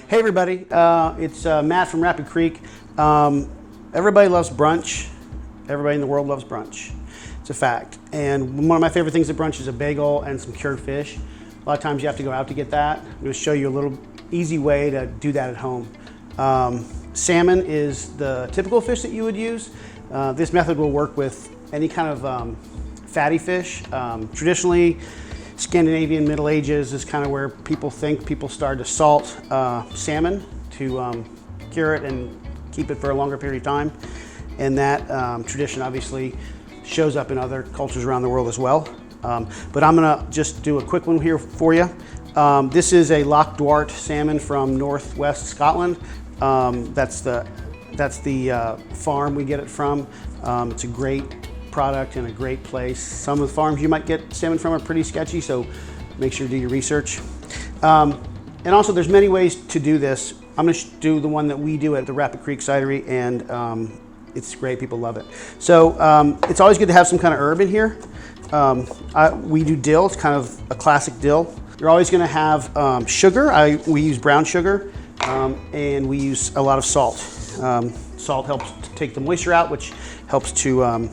Hey everybody, it's Matt from Rapid Creek. Everybody loves brunch. Everybody in the world loves brunch. It's a fact. And one of my favorite things at brunch is a bagel and some cured fish. A lot of times you have to go out to get that. I'm going to show you a little easy way to do that at home. Salmon is the typical fish that you would use. This method will work with any kind of fatty fish. Traditionally, Scandinavian Middle Ages is kind of where people started to salt salmon to cure it and keep it for a longer period of time. And that tradition obviously shows up in other cultures around the world as well. But I'm gonna just do a quick one here for you. This is a Loch Duart salmon from northwest Scotland. That's the farm we get it from. It's a great product and a great place. Some of the farms you might get salmon from are pretty sketchy, so make sure to do your research. And also there's many ways to do this. I'm going to do the one that we do at the Rapid Creek Cidery, and it's great, people love it. So it's always good to have some kind of herb in here. We do dill, it's kind of a classic dill. You're always going to have sugar. We use brown sugar, and we use a lot of salt. Salt helps to take the moisture out, which helps to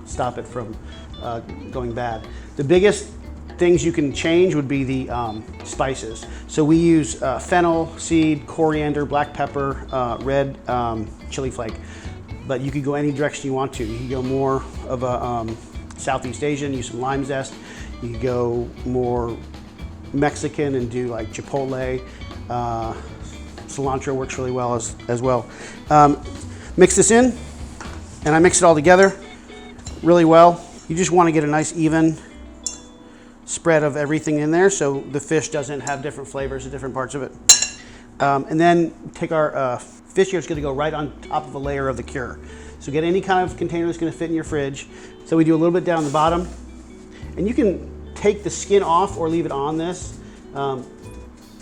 stop it from going bad. The biggest things you can change would be the spices. So we use fennel seed, coriander, black pepper, red chili flake. But you could go any direction you want to. You could go more of a Southeast Asian, use some lime zest. You could go more Mexican and do like chipotle. Cilantro works really well as well. Mix this in, and I mix it all together really well. You just want to get a nice even spread of everything in there so the fish doesn't have different flavors at different parts of it. And then take our fish here. It's going to go right on top of a layer of the cure. So get any kind of container that's going to fit in your fridge. So we do a little bit down the bottom, and you can take the skin off or leave it on this.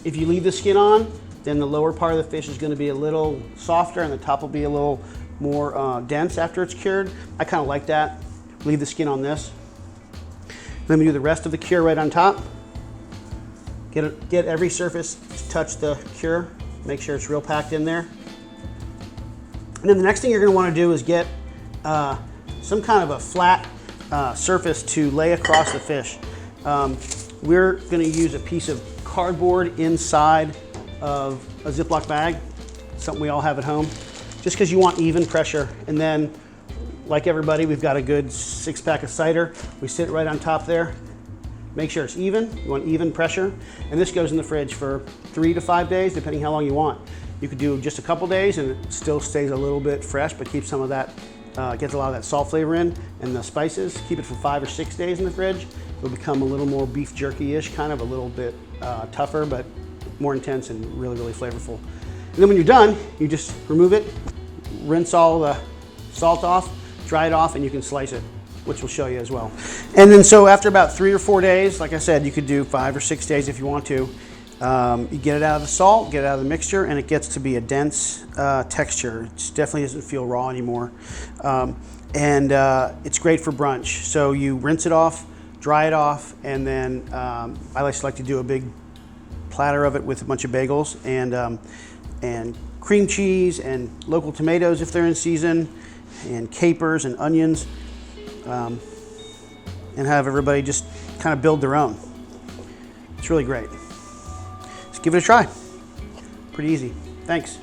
If you leave the skin on, then the lower part of the fish is going to be a little softer and the top will be a little more dense after it's cured. I kind of like that. Leave the skin on this. Then we do the rest of the cure right on top. Get every surface to touch the cure. Make sure it's real packed in there. And then the next thing you're going to want to do is get some kind of a flat surface to lay across the fish. We're going to use a piece of cardboard inside of a Ziploc bag, something we all have at home, just because you want even pressure. And then, like everybody, we've got a good 6-pack of cider. We sit it right on top there. Make sure it's even. You want even pressure. And this goes in the fridge for 3 to 5 days, depending how long you want. You could do just a couple days and it still stays a little bit fresh, but keeps some of that, gets a lot of that salt flavor in and the spices. Keep it for 5 or 6 days in the fridge. It'll become a little more beef jerky-ish, kind of a little bit tougher, but more intense and really, really flavorful. And then when you're done, you just remove it, rinse all the salt off, dry it off, and you can slice it, which we'll show you as well. And then so after about 3 or 4 days, like I said, you could do 5 or 6 days if you want to. You get it out of the salt, get it out of the mixture, and it gets to be a dense texture. It definitely doesn't feel raw anymore. It's great for brunch. So you rinse it off, dry it off, and then I like to do a big platter of it with a bunch of bagels and cream cheese and local tomatoes if they're in season, and capers and onions, and have everybody just kind of build their own. It's really great. Just give it a try. Pretty easy. Thanks.